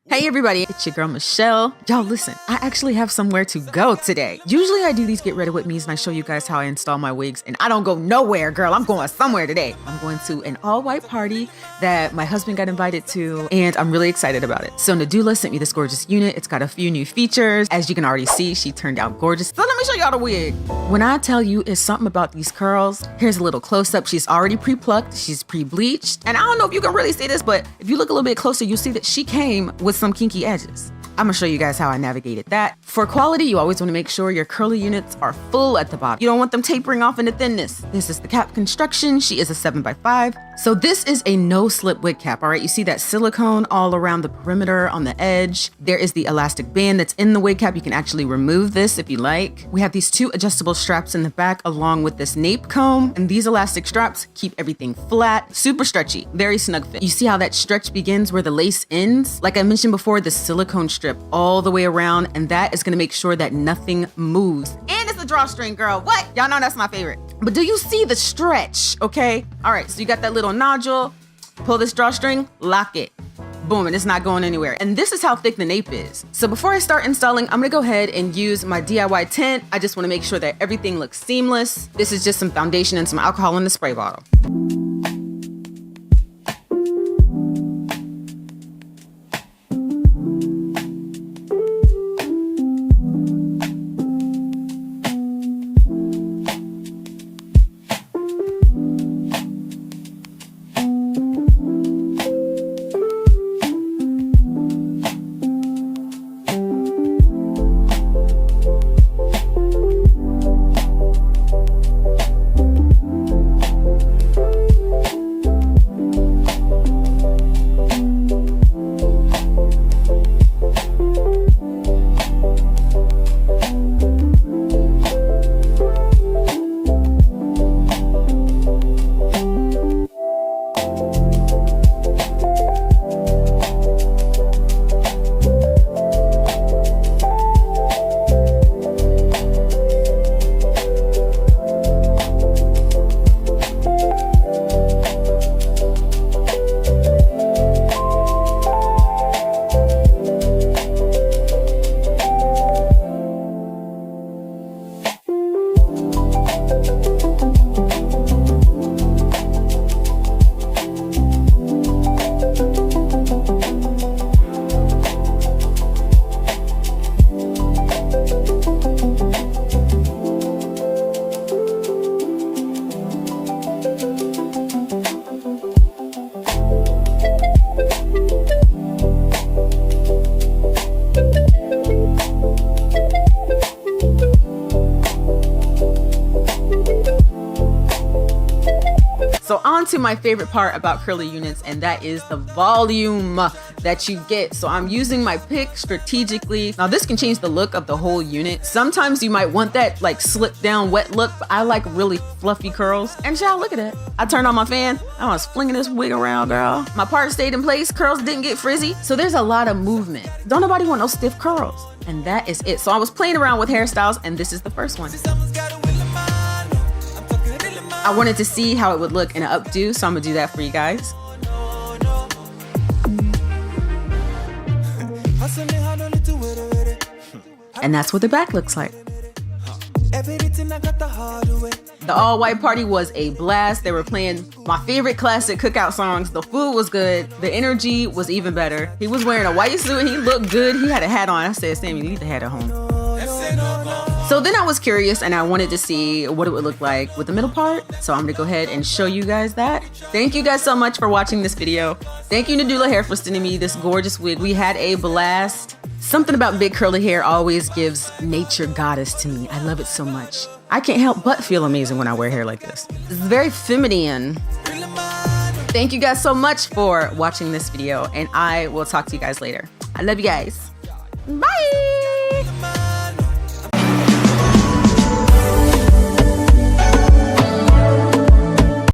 Hey everybody, it's your girl Michelle. Y'all listen, I actually have somewhere to go today. Usually I do these get ready with me's and I show you guys how I install my wigs, and I don't go nowhere, girl. I'm going somewhere today. I'm going to an all-white party that my husband got invited to, and I'm really excited about it. So Nadula sent me this gorgeous unit. It's got a few new features. As you can already see, she turned out gorgeous. So let me show y'all the wig. When I tell you it's something about these curls, here's a little close-up. She's already pre-plucked, she's pre-bleached, and I don't know if you can really see this, but if you look a little bit closer, you'll see that she came with some kinky edges. I'm gonna show you guys how I navigated that. For quality, you always wanna make sure your curly units are full at the bottom. You don't want them tapering off into thinness. This is the cap construction. She is a 7x5. So this is a no slip wig cap, all right? You see that silicone all around the perimeter on the edge. There is the elastic band that's in the wig cap. You can actually remove this if you like. We have these two adjustable straps in the back along with this nape comb, and these elastic straps keep everything flat, super stretchy, very snug fit. You see how that stretch begins where the lace ends? Like I mentioned before, the silicone strip all the way around, and that is gonna make sure that nothing moves. And it's a drawstring, girl. What? Y'all know that's my favorite. But do you see the stretch, okay? All right, so you got that little nodule, pull this drawstring, lock it. Boom, and it's not going anywhere. And this is how thick the nape is. So before I start installing, I'm gonna go ahead and use my DIY tint. I just wanna make sure that everything looks seamless. This is just some foundation and some alcohol in the spray bottle. So on to my favorite part about curly units, and that is the volume that you get. So I'm using my pick strategically. Now this can change the look of the whole unit. Sometimes you might want that like slipped down wet look, but I like really fluffy curls. And y'all, look at it. I turned on my fan. I was flinging this wig around, girl. My part stayed in place. Curls didn't get frizzy. So there's a lot of movement. Don't nobody want no stiff curls. And that is it. So I was playing around with hairstyles, and this is the first one. I wanted to see how it would look in an updo, so I'm gonna do that for you guys. And that's what the back looks like. The all-white party was a blast. They were playing my favorite classic cookout songs. The food was good. The energy was even better. He was wearing a white suit and he looked good. He had a hat on. I said, Sammy, leave the hat at home. So then I was curious and I wanted to see what it would look like with the middle part. So I'm gonna go ahead and show you guys that. Thank you guys so much for watching this video. Thank you, Nadula Hair, for sending me this gorgeous wig. We had a blast. Something about big curly hair always gives nature goddess to me. I love it so much. I can't help but feel amazing when I wear hair like this. It's very feminine. Thank you guys so much for watching this video, and I will talk to you guys later. I love you guys. Bye.